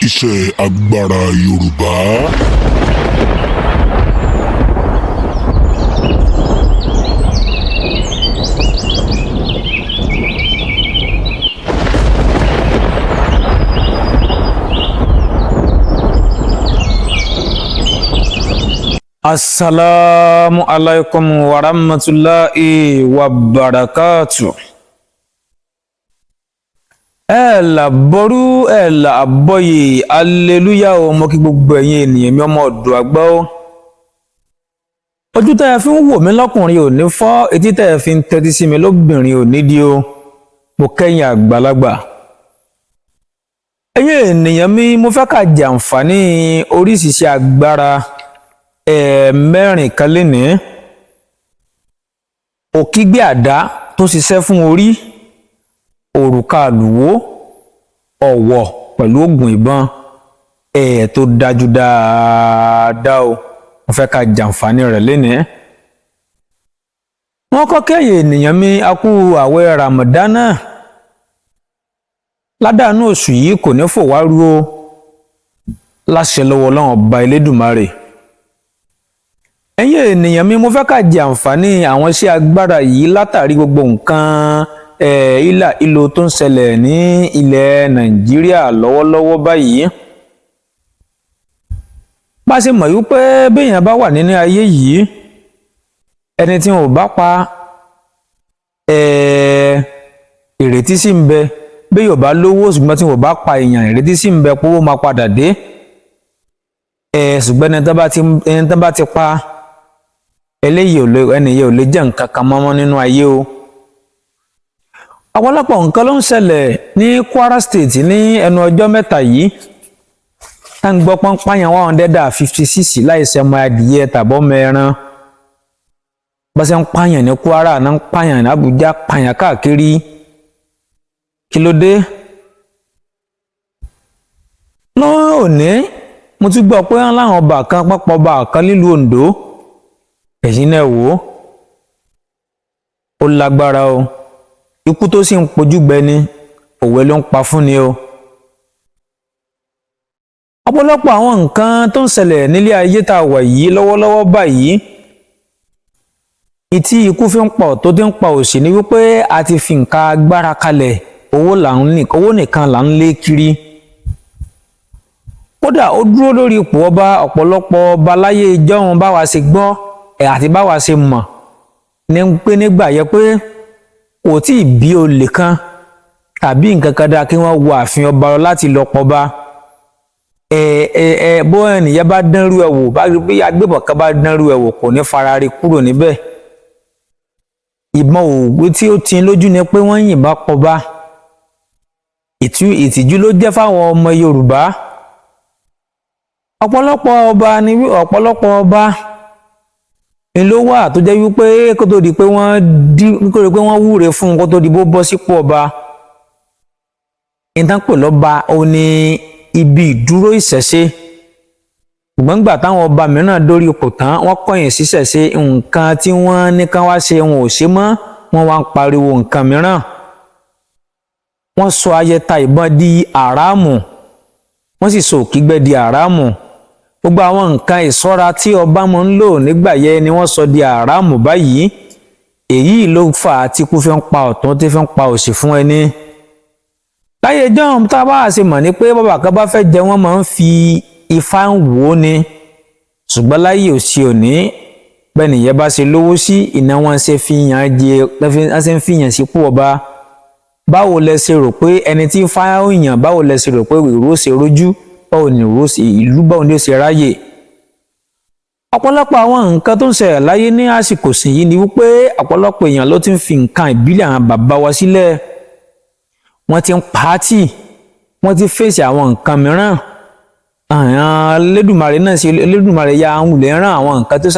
iṣẹ́ agbára Yorùbá. Assalamu alaikum warahmatullahi wabarakatuh. Ẹ̀là bọ́rú ẹ̀là àbọ̀yè aleluya o, mo kí gbogbo ẹ̀yin ènìyàn mi ọmọ ọ̀dọ̀ àgbà o. Ojú tẹ́ ẹ fi ń wò mí lọ́kùnrin ò ní fọ́, etí tẹ́ ẹ fi ń tẹ́tí sí mi lóbìnrin ò ní di o. Mo kẹ́yìn àgbàlagbà. Ẹ̀yin ènìyàn mi, mo fẹ́ ká jẹ àǹfààní oríṣiríṣi agbára mẹ́rin kan lénìí. Òkígbé àdá tó ṣiṣẹ́ fún orí, òrùka àlùwò, ọ̀wọ̀ pẹ̀lú ògùn ìbọn tó dájú dáadáa o. Mo fẹ́ ká jàǹfààní rẹ̀ lénìí. Wọ́n kọ́ kẹ́yìn ènìyàn mi, a kú àwẹ̀ Ramadana. Ládàánú oṣù yìí kò ní fò wá rú o, láṣẹ lọ́wọ́ Ọlọ́run Ọba Elédùmarè. Ẹ̀yin ènìyàn mi, mo fẹ́ ká jẹ àǹfààní àwọn iṣẹ́ agbára yìí látàrí gbogbo nǹkan ìlà ìlò tó ń ṣẹlẹ̀ ní ilẹ̀ Nàìjíríà lọ́wọ́lọ́wọ́ báyìí. Bá ṣe mọ̀ wípé béèyàn bá wà nínú ayé yìí, ẹni tí wọn ò bá pa ìrètí sì ń bẹ. Béèyàn ò bá lówó ṣùgbọ́n tí wọn ò bá pa èèyàn, ìrètí sì ń bẹ pé owó máa padà dé. Ṣùgbọ́n ẹni tán bá ti pa eléyìí ẹnìyẹn ò lè jẹ́ nǹkan kan mọ́mọ́ nínú ayé o. Ọ̀pọ̀lọpọ̀ nǹkan ló ń ṣẹlẹ̀ ní Kwara State ní ẹnu ọjọ́ mẹ́ta yìí. Tá ń gbọ́ pọ́npáyàn 156 láìsẹ̀ ọmọ adìyẹ tàbọ́ mẹ́ran. Bá ṣe ń pààyàn ní Kwara náà ń pààyàn ní Abuja, pààyàn káàkiri. Kí ló dé? Lónìí mo tún gbọ́ pé láwọn ọba kan pápá ọba kan nílùú Ondo. Ẹ̀yin náà wò ó lágbára o. Ikú tó sì ń pojú gbẹni, òwe ló ń pa fún ni o. Ọ̀pọ̀lọpọ̀ àwọn nǹkan tó ń ṣẹlẹ̀ nílé ayé tá a wà yìí lọ́wọ́lọ́wọ́ báyìí, ìtí ikú fi ń pa tó ti ń pa òṣì ni wípé a ti fi nǹkan agbára kalẹ̀, owó nìkan là ń lé kiri. Kódà ó dúró lórí ipò ọba. Ọ̀pọ̀lọpọ̀ ọba láyé ìjọ́un báwa ṣe gbọ́ àti báwa ṣe mọ̀ ní pé nígbà yẹ pé kò tí ì bí olè kan tàbí nǹkan kan dáa kí wọ́n wọ ààfin ọba lọ láti lọ pọba. Bó ènìyàn bá dánrú ẹ̀ wò, bá rí bí agbébọn kan bá dánrú ẹ̀ wò, kò ní farare kúrò níbẹ̀. Ìbọn òwú tí ó tin lójú ni pé wọ́n yìnbọn pọba. Ìtìjú ló jẹ́ fáwọn ọmọ Yorùbá. Ọ̀pọ̀lọpọ̀ ọba ni ló wà tó jẹ́ wípé kó tó di pé wọ́n wúre fún un kó tó di bó bọ́ sípò ọba. Ìtàn pè lọ́ba ó ní ibi ìdúró ìṣẹ̀ṣe. Ṣùgbọ́n nígbà táwọn ọba mìíràn dórí ipò tán, wọ́n kọ̀yìn sí ìṣẹ̀ṣe. Nǹkan tí wọ́n ní kán wá ṣe wọn ò ṣe mọ́, wọ́n wá ń pariwo nǹkan mìíràn. Wọ́n sọ ayẹta ìbọn di àràmù, wọ́n sì sọ òkígbẹ́ di àràmù. Gbogbo àwọn nǹkan ìṣọ́ra tí ọba máa ń lò nígbà yẹn ni wọ́n sọ di àràmù báyìí. Èyí ló fà á tí ikú fi ń pa ọ̀tún tí fi ń pa òsì fún ẹni. Láyé ìjọ́un tá a bá ṣe mọ̀ ní pé bàbá kan bá fẹ́ jẹ wọ́n máa ń fi ifá ń wò ó ni. Ṣùgbọ́n láyé òsì òní, bẹ́ẹ̀ nìyẹn bá ṣe lówó sí, ìná wọn ṣe ń fìyàn sípò ọba. Báwo lẹ ṣe rò pé ẹni tí ifá yàn, báwo lẹ ṣe rò pé ìró ṣe rójú? Báwo ni ìlú báwo ni ó ṣe ráyè? Ọ̀pọ̀lọpọ̀ àwọn nǹkan tó ń ṣẹlẹ̀ láyé ní àsìkò yìí ni wípé ọ̀pọ̀lọpọ̀ èèyàn ló ti ń fi nǹkan ìbílẹ̀ àwọn bàbá wa sílẹ̀. Wọ́n ti ń pàátì, wọ́n ti fèsì àwọn nǹkan mìíràn. Elédùmarè ya àwọn olè rán àwọn nǹkan tó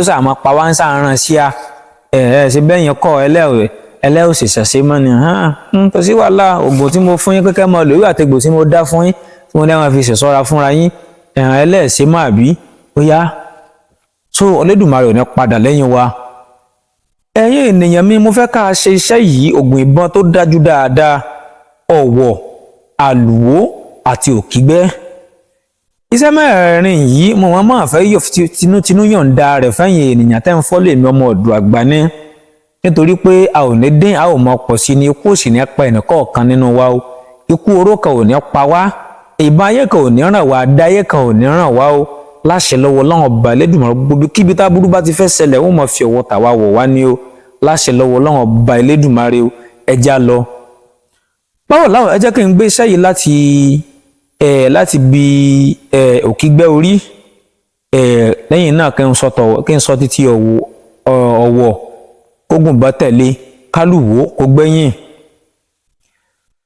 sàmọ́ pa wá ń sàáràn sí a. Ṣe bẹ́ẹ̀ yẹn kọ́ ẹlẹ́òsì ṣẹ̀ṣẹ̀ mọ́ ni. Kò sí wàhálà, ògùn tí mo fún yín kẹ́kẹ́ mọ́ lórí àtẹ̀gbò tí mo dá fún yín, tí mo lẹ́wọ̀n fi ṣẹ̀ṣọ́ra fúnra yín, ẹlẹ́ẹ̀ṣẹ̀ máa bí ó yá. So Olódùmarè ò ní padà lẹ́yìn wa. Ẹ̀yin ènìyàn mi, mo fẹ́ ká ṣe iṣẹ́ yìí, ògùn ìbọn tó dájú dáadáa, ọ̀wọ̀, àlùwò àti òkígbẹ́. iṣẹ́ mẹ́rin yìí mo máa fẹ́ yọ tinútinú yọ̀ǹda rẹ̀ fẹ́yìn ènìyàn tẹ́ ń fọ́lé mi ọmọ ọ̀dọ̀ àgbà ní nítorí pé a ò ní dín a ò mọ pọ̀ sí ni ikú òsì ní pa ẹnìkọ̀ọ̀kan nínú wa o ikú oró kan ò ní pa wá ìbọn ayé kan ò ní ràn wá adá ayé kan ò ní ràn wá o láṣẹ lọ́wọ́ Ọlọ́run Ọba Elédùmarè gbogbo kíbi táburú bá ti fẹ́ ṣẹlẹ̀ wọ́n mọ̀ fi ọwọ́ tàwa wọ̀ wá ní o láṣẹ lọ́wọ́ Ọlọ́run Ọba Elédùmarè o ẹja lọ. báwo láwọn ẹ jẹ́ kí n gbé iṣẹ́ yìí láti bi òkígbẹ́ orí lẹ́yìn náà kí n sọ títí ọ̀wọ̀ kógùn bá tẹ̀lé kálùwò kó gbẹ́yìn.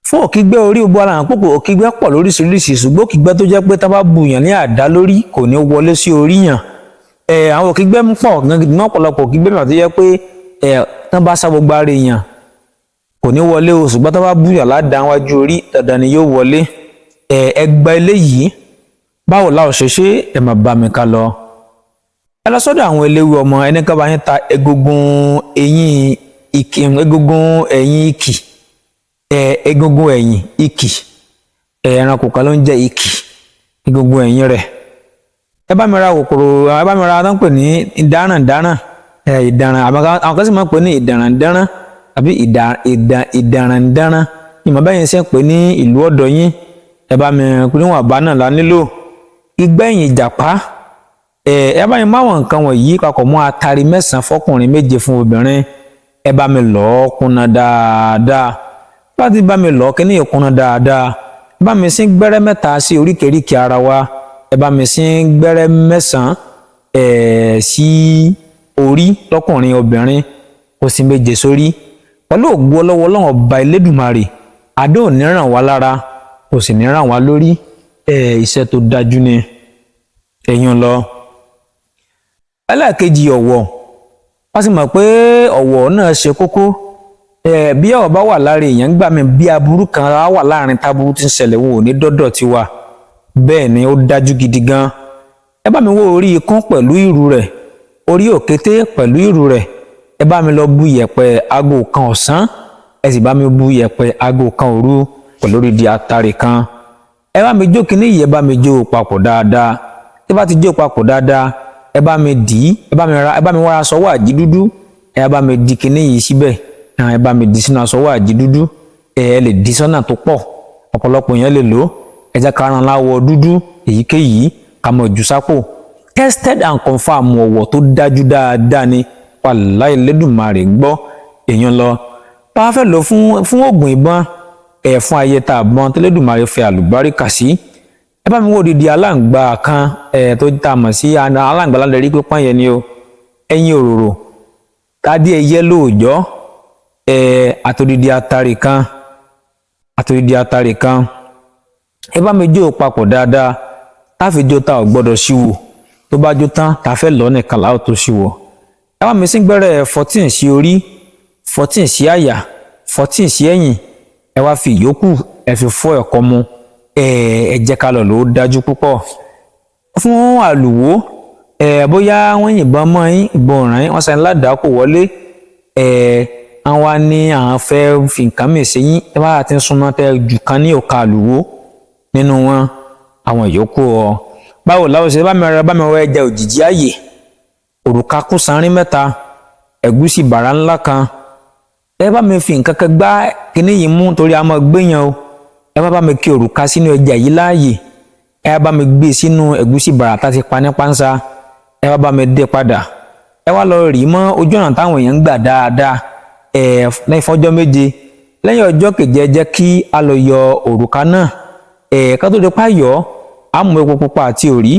fún òkígbẹ́ orí gbogbo ara àwọn púpọ̀ òkígbẹ́ pọ̀ lóríṣiríṣi ṣùgbọ́n òkígbẹ́ tó jẹ́ pé tá bá bùyàn ní àdá lórí kò ní wọlé sí orí yàn. àwọn òkígbẹ́ ń pọ̀ ní ọ̀pọ̀lọpọ̀ òkígbẹ́ mìíràn tó jẹ́ pé tán bá sá gbogbo ara èèyàn kò ní wọlé o ṣùgbọ́n tá bá bùyàn ládàá wájú orí dandan ni yóò wọlé. ẹgbà eléyìí báwo la ò ṣe ṣe ẹ máa bá mi ká lọ. ẹ lọ sọ́dọ̀ àwọn eléwé ọmọ ẹni ká bá yín ta egungun ẹ̀yìn ìkì egungun ẹ̀yìn ìkì ẹranko kan ló ń jẹ́ ìkì egungun ẹ̀yìn rẹ̀. ẹ bá mi ra kòkòrò ẹ bá mi ra tó ń pè ní ìdáràn àwọn kan sì máa ń pè ní ìdàràndàràn àbí ìdàràndàràn ìmọ̀ báyìí ṣe ń pè ní ìlú ọ̀dọ̀ yín. ẹ bá mi níwọ̀n àbá náà la nílò igbẹ́yìn ìjàpá ẹ bá mi máwọn nǹkan wọ̀nyí papọ̀ mọ́ atari 9 fọkùnrin 7 fún obìnrin ẹ bá mi lọ̀ kúnná dáadáa láti bá mi lọ̀ kíní ìkúnná dáadáa ẹ bá mi sín gbẹ́rẹ́ 3 sí oríkèéríkèé ara wa ẹ bá mi sín gbẹ́rẹ́ 9 sí orí lọ́kùnrin obìnrin kò sí 7 sórí pẹ̀lú ògbó ọlọ́wọ́ Ọlọ́run Ọba Elédùmarè àdó ò ní ràn wá lára kò sì ní ràn wá lórí iṣẹ́ tó dájú ni ẹ̀yìn lọ. ẹlẹ́ẹ̀kejì ọ̀wọ̀ wọ́n sì mọ̀ pé ọ̀wọ̀ náà ṣe kókó bí ọ̀wọ̀ bá wà lára èèyàn gbà mí bí aburú kan wà láàrin táburú tí ń ṣẹlẹ̀ wọn ò ní dọ́dọ̀ tiwa bẹ́ẹ̀ ni ó dájú gidi gan. ẹ bá mi wo orí ikán pẹ̀lú ìrù rẹ̀ orí òkété pẹ̀lú ìrù rẹ̀ ẹ bá mi lọ bu yẹ̀pẹ̀ aago kan ọ̀sán ẹ sì bá mi bu yẹ̀pẹ̀ aago kan òru pẹ̀lú orí di atare kan ẹ bá mi jó kíní yìí ẹ bá mi jó papọ̀ dáadáa ẹ bá ti jó papọ̀ dáadáa ẹ bá mi dì í ẹ bá mi wá aṣọ wàjí dúdú ẹ bá mi di kíní yìí síbẹ̀ ẹ bá mi dì sínú aṣọ wàjí dúdú ẹ lè dì sọ́nà tó pọ̀ ọ̀pọ̀lọpọ̀ yẹn lè lò ẹ jẹ́ ká ran láwọ̀ dúdú èyíkéyìí ká mọ̀ jù sápò tested and confirmed ọ̀wọ̀ tó dájú dáadáa ni wàláhì Elédùmarè gbọ́ èèyàn lọ bá a fẹ́ lò fún oògùn ìbọn fún ayé tá a bọ́n tẹ́lẹ̀dùmarè fẹ́ àlùbáríkà sí ẹ bá mi wò dídí aláǹgbá kan tó tá a mọ̀ sí aláǹgbá lálẹ́ rí pípọ́n yẹn ni o ẹyin òróró tádé ẹyẹ lóòjọ́ àtòdìdí atare kan ẹ bá mi jó papọ̀ dáadáa táfi jó tá ò gbọ́dọ̀ ṣíwò tó bá jó tán tá a fẹ́ lọ nìkan láò tó ṣíwò ẹ bá mi sí gbẹ́rẹ́ 14 sí orí 14 sí àyà 14 sí ẹ̀yìn ẹ wá fi ìyókù ẹ fi fọ́ ẹ̀kọ́ mu ẹ jẹ́ ká lọ lò ó dájú púpọ̀ fún àlùwò bóyá wọ́n yìnbọn mọ́ yín ìbọn ọ̀ràn yín wọ́n sẹ́ni ládàá kò wọlé àwọn wa ní àwọn fẹ́ fi nǹkan mìíràn ṣe yín ẹ bá ti ń súnmọ́ tẹ jù kan ní òkà àlùwò nínú wọn àwọn ìyókù báwo láwọn ṣe bá mi wọ ẹja òjìjí ààyè òrùka kún sanrin 3 ẹ̀gúsí bàrà ńlá kan ẹ bá mi fi nǹkan kan gbá kíní yìí mú torí a máa gbéyàn o ẹ bá mi kí òrùka sínú ẹja yìí láàyè ẹ bá mi gbé sínú ẹ̀gúsí bàrà tá ti pa ní pánsá ẹ bá mi dé padà ẹ wá lọ rí mọ́ ojú ọ̀nà táwọn èèyàn ń gbà dáadáa lẹ́yìn fọ́jọ́ 7 lẹ́yìn ọjọ́ keje ẹ jẹ́ kí a lọ yọ òrùka náà ká tó dé páyọ̀ á mú epo pupa àti òrí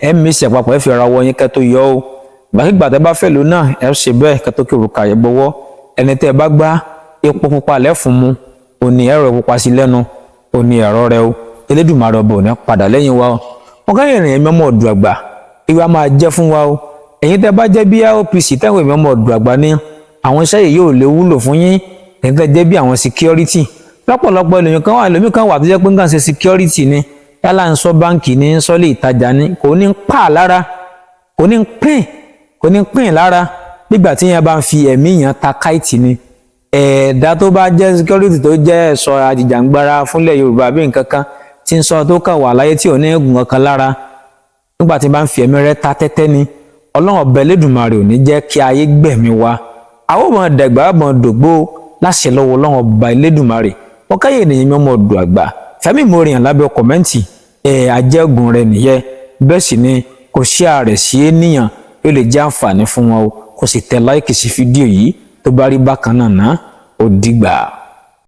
ẹ mèsì àpapọ̀ ẹ fi ara wọ yín kẹ́ tó yọ o gbàkigbà tẹ́ bá fẹ́ lò náà ẹ ṣe bẹ́ẹ̀ kẹ́ tó kí òrùka yẹ gbọ́wọ́ ẹni tẹ́ bá gbá epo pupa lẹ́fun mu òní ẹ̀rọ pupa sí lẹ́nu òní ẹ̀rọ rẹ o Elédùmarè ọba ò ní padà lẹ́yìn wa o wọn ká ìrìn ẹ̀mí ọmọ ọ̀dùn àgbà ìwà máa jẹ́ fún wa o ẹ̀yin tẹ́ bá jẹ́ bí IOPC tẹ́wọ̀n ẹ̀mí ọmọ ọ̀dùn àgbà ní àwọn iṣẹ́ yìí yóò lè wúlò fún yín ẹ̀yin tẹ́ jẹ́ bí àwọn security lọ́pọ̀lọpọ̀ ẹlòmíì kan wà tó jẹ́ pé nǹkan ṣe security ni yálà ń sọ báǹkì ní ń sọ lè ìtajà ní kò ní ń pa lára kò ní ń pín lára nígbà tí yẹn bá ń fi ẹ̀mí yẹn ta káìtì ni ẹ̀ẹ̀dá tó bá jẹ́ security tó jẹ́ ẹ̀ṣọ́ àjìjàǹgbara fúnlẹ̀ Yorùbá bí nǹkan kan tí ń sọ tó kà wà láyé tí ò ní eégún kankan lára nígbà tí bá ń fi ẹ̀mí rẹ̀ ta tẹ́tẹ́ ni ọlọ́run ọba Elédùmarè ò ní jẹ́ kí ayé gbẹ̀mí wa àwọn ọmọ dàgbà ọmọ dògbò láṣẹ lọ́wọ́ ọlọ́run ọba Elédùmarè wọ́n káyé ènìyàn mi ọmọ ọdọ àgbà Fẹ́mi Moriàn lábẹ́ kọ̀mẹ́ǹtì ajẹ́gùn rẹ̀ nìyẹn bẹ́ẹ̀ sì ni kò ṣí ààrẹ sí ènìyàn yóò lè jẹ́ àǹfààní fún wọn o kò sì tẹ láìkì sí fídíò yìí tó bá rí bákan náà ná ó dìgbà.